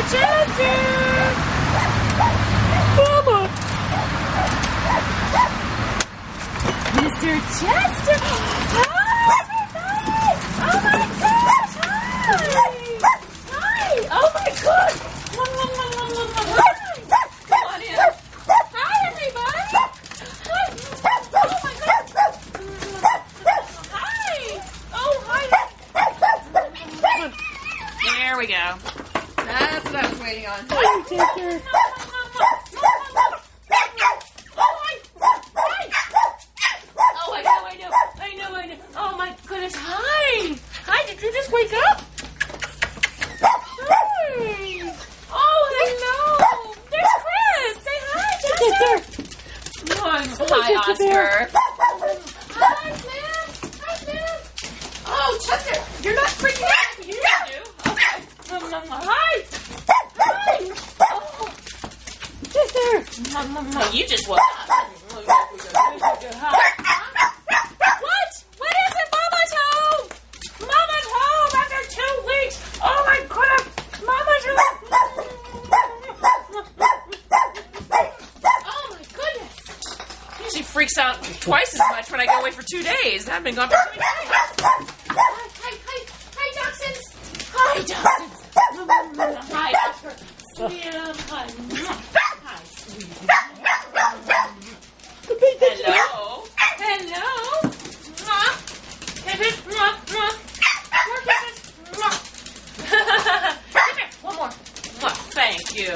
Chester! Mama! Mr. Chester! Hi, everybody! Oh my gosh! Hi! Oh my gosh! Hi! Come on in. Hi, everybody! Hi! Oh my gosh! Hi! Oh, hi! There we go. That's what I was waiting on. Hi, Chester. I know. Oh my goodness. Hi. Hi, did you just wake up? Hi. Oh, hello. There's Chris. Say hi, Chester. Hi, Oscar. Hi, Sam. Hi, Sam. Oh, Chester, you're not freaking out like you used to. Okay. Hi. Hi. Oh. Chester. You just woke up. Hi. What? What is it? Mama's home. Mama's home after 2 weeks. Oh my goodness. Mama's home. Oh my goodness. Usually freaks out twice as much when I go away for 2 days. I've been gone for 2 days. Hi, Dachshunds. Hi, Dachshunds. Hi, Oscar. Sam. Hi. Hi, sweetie. Hello. Hello. Mwah. Kisses. Mwah. Mwah. More kisses. Mwah. Come here. One more. Mwah. Thank you.